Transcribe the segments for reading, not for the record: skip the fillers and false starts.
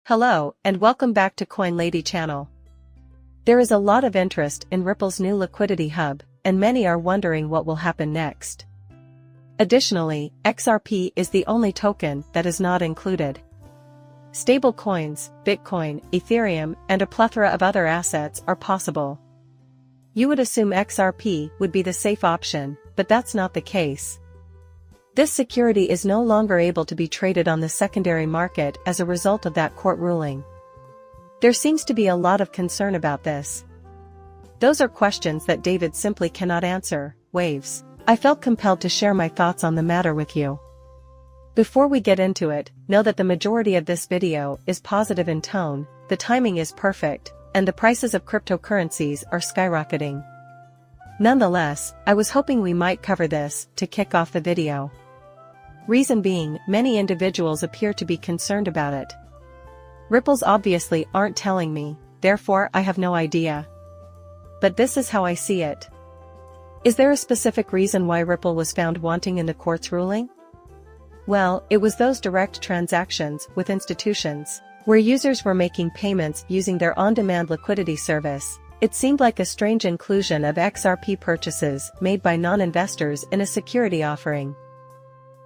Hello, and welcome back to Coin Lady channel. There is a lot of interest in Ripple's new liquidity hub, and many are wondering what will happen next. Additionally, XRP is the only token that is not included. Stable coins, Bitcoin, Ethereum, and a plethora of other assets are possible. You would assume XRP would be the safe option, but that's not the case. This security is no longer able to be traded on the secondary market as a result of that court ruling. There seems to be a lot of concern about this. Those are questions that David simply cannot answer. Waves. I felt compelled to share my thoughts on the matter with you. Before we get into it, know that the majority of this video is positive in tone, the timing is perfect, and the prices of cryptocurrencies are skyrocketing. Nonetheless, I was hoping we might cover this to kick off the video. Reason being, many individuals appear to be concerned about it. Ripples obviously aren't telling me, therefore I have no idea. But this is how I see it. Is there a specific reason why Ripple was found wanting in the court's ruling? Well, it was those direct transactions with institutions, where users were making payments using their on-demand liquidity service. It seemed like a strange inclusion of XRP purchases made by non-investors in a security offering.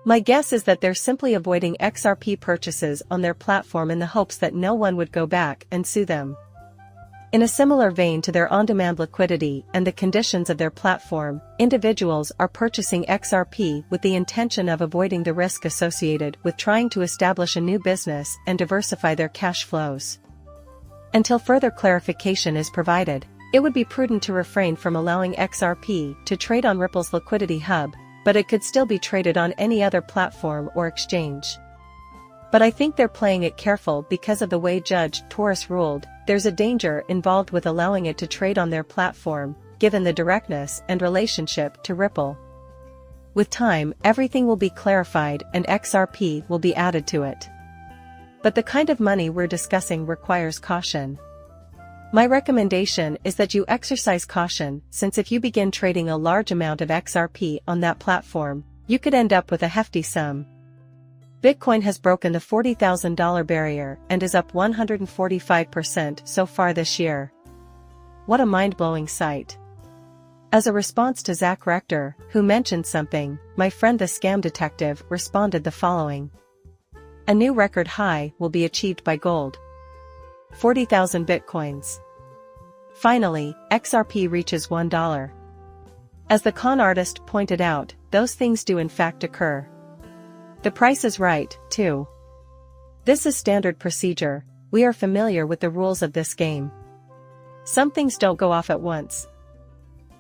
My guess is that they're simply avoiding XRP purchases on their platform in the hopes that no one would go back and sue them. In a similar vein to their on-demand liquidity and the conditions of their platform, individuals are purchasing XRP with the intention of avoiding the risk associated with trying to establish a new business and diversify their cash flows. Until further clarification is provided, it would be prudent to refrain from allowing XRP to trade on Ripple's liquidity hub, but it could still be traded on any other platform or exchange. But I think they're playing it careful because of the way Judge Torres ruled. There's a danger involved with allowing it to trade on their platform, given the directness and relationship to Ripple. With time, everything will be clarified and XRP will be added to it. But the kind of money we're discussing requires caution. My recommendation is that you exercise caution, since if you begin trading a large amount of XRP on that platform, you could end up with a hefty sum. Bitcoin has broken the $40,000 barrier and is up 145% so far this year. What a mind-blowing sight. As a response to Zach Rector, who mentioned something, my friend the scam detective responded the following. A new record high will be achieved by gold. 40,000 bitcoins. Finally, XRP reaches $1. As the con artist pointed out, those things do in fact occur. The price is right, too. This is standard procedure. We are familiar with the rules of this game. Some things don't go off at once.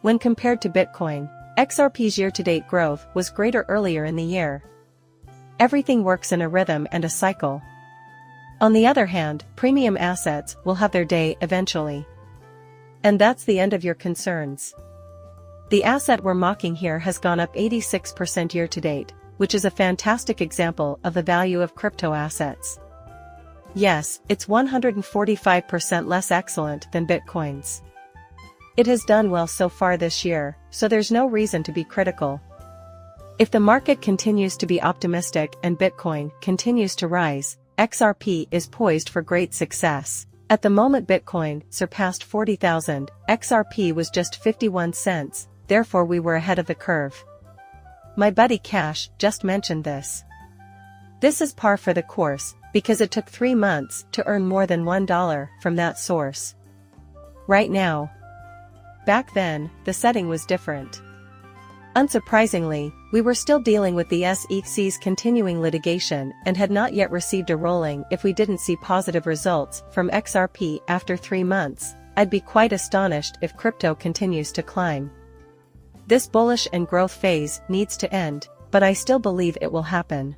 When compared to Bitcoin, XRP's year-to-date growth was greater earlier in the year. Everything works in a rhythm and a cycle. On the other hand, premium assets will have their day eventually. And that's the end of your concerns. The asset we're mocking here has gone up 86% year-to-date, which is a fantastic example of the value of crypto assets. Yes, it's 145% less excellent than Bitcoin's. It has done well so far this year, so there's no reason to be critical. If the market continues to be optimistic and Bitcoin continues to rise, XRP is poised for great success. At the moment Bitcoin surpassed 40,000, XRP was just 51 cents, therefore we were ahead of the curve. My buddy Cash just mentioned this. This is par for the course, because it took 3 months to earn more than $1 from that source. Right now. Back then, the setting was different. Unsurprisingly, we were still dealing with the SEC's continuing litigation and had not yet received a ruling. If we didn't see positive results from XRP after 3 months, I'd be quite astonished if crypto continues to climb. This bullish and growth phase needs to end, but I still believe it will happen.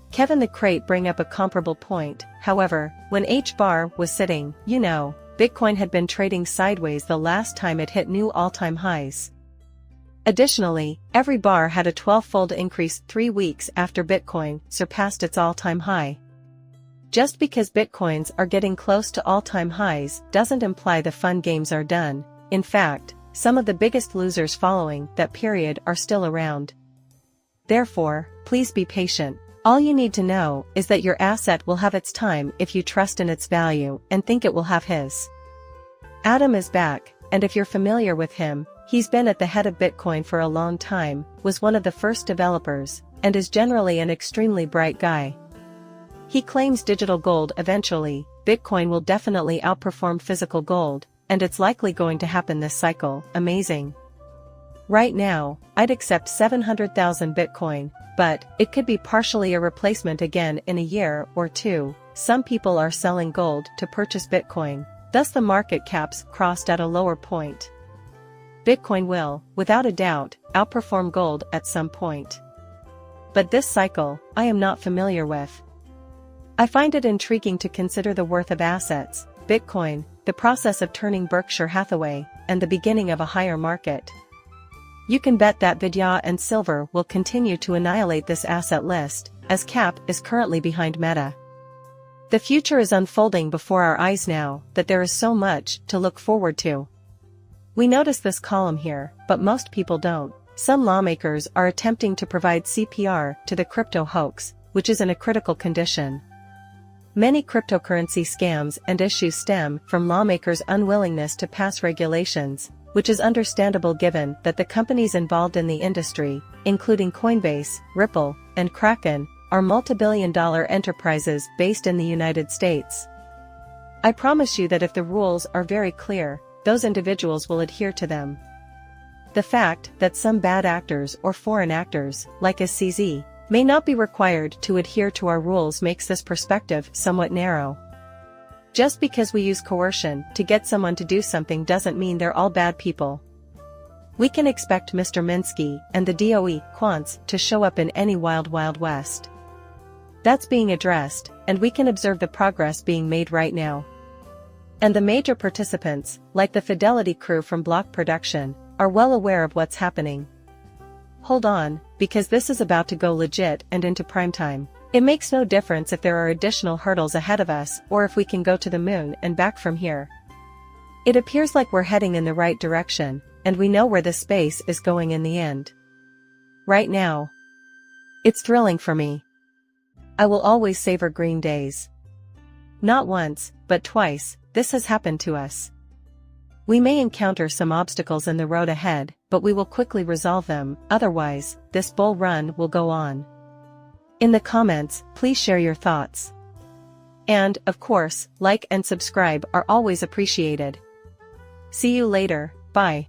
Kevin the Crate bring up a comparable point. However, when H-bar was sitting, Bitcoin had been trading sideways the last time it hit new all-time highs. Additionally, every bar had a 12-fold increase 3 weeks after Bitcoin surpassed its all-time high. Just because Bitcoins are getting close to all-time highs doesn't imply the fun games are done. In fact, some of the biggest losers following that period are still around. Therefore, please be patient. All you need to know is that your asset will have its time if you trust in its value and think it will have his. Adam is back, and if you're familiar with him, he's been at the head of Bitcoin for a long time, was one of the first developers, and is generally an extremely bright guy. He claims digital gold eventually, Bitcoin will definitely outperform physical gold, and it's likely going to happen this cycle. Amazing. Right now, I'd accept 700,000 Bitcoin, but it could be partially a replacement again in a year or two. Some people are selling gold to purchase Bitcoin, thus the market caps crossed at a lower point. Bitcoin will, without a doubt, outperform gold at some point. But this cycle, I am not familiar with. I find it intriguing to consider the worth of assets, Bitcoin, the process of turning Berkshire Hathaway, and the beginning of a higher market. You can bet that Vidya and silver will continue to annihilate this asset list, as Cap is currently behind Meta. The future is unfolding before our eyes now that there is so much to look forward to. We notice this column here, but most people don't. Some lawmakers are attempting to provide CPR to the crypto hoax, which is in a critical condition. Many cryptocurrency scams and issues stem from lawmakers' unwillingness to pass regulations, which is understandable given that the companies involved in the industry, including Coinbase, Ripple, and Kraken, are multi-billion-dollar enterprises based in the United States. I promise you that if the rules are very clear, those individuals will adhere to them. The fact that some bad actors or foreign actors, like SCZ, may not be required to adhere to our rules makes this perspective somewhat narrow. Just because we use coercion to get someone to do something doesn't mean they're all bad people. We can expect Mr. Minsky and the DOE quants to show up in any wild west. That's being addressed, and we can observe the progress being made right now. And the major participants, like the Fidelity crew from Block Production, are well aware of what's happening. Hold on, because this is about to go legit and into prime time. It makes no difference if there are additional hurdles ahead of us or if we can go to the moon and back from here. It appears like we're heading in the right direction, and we know where this space is going in the end. Right now. It's thrilling for me. I will always savor green days. Not once, but twice, this has happened to us. We may encounter some obstacles in the road ahead, but we will quickly resolve them, otherwise, this bull run will go on. In the comments, please share your thoughts. And, of course, like and subscribe are always appreciated. See you later, bye.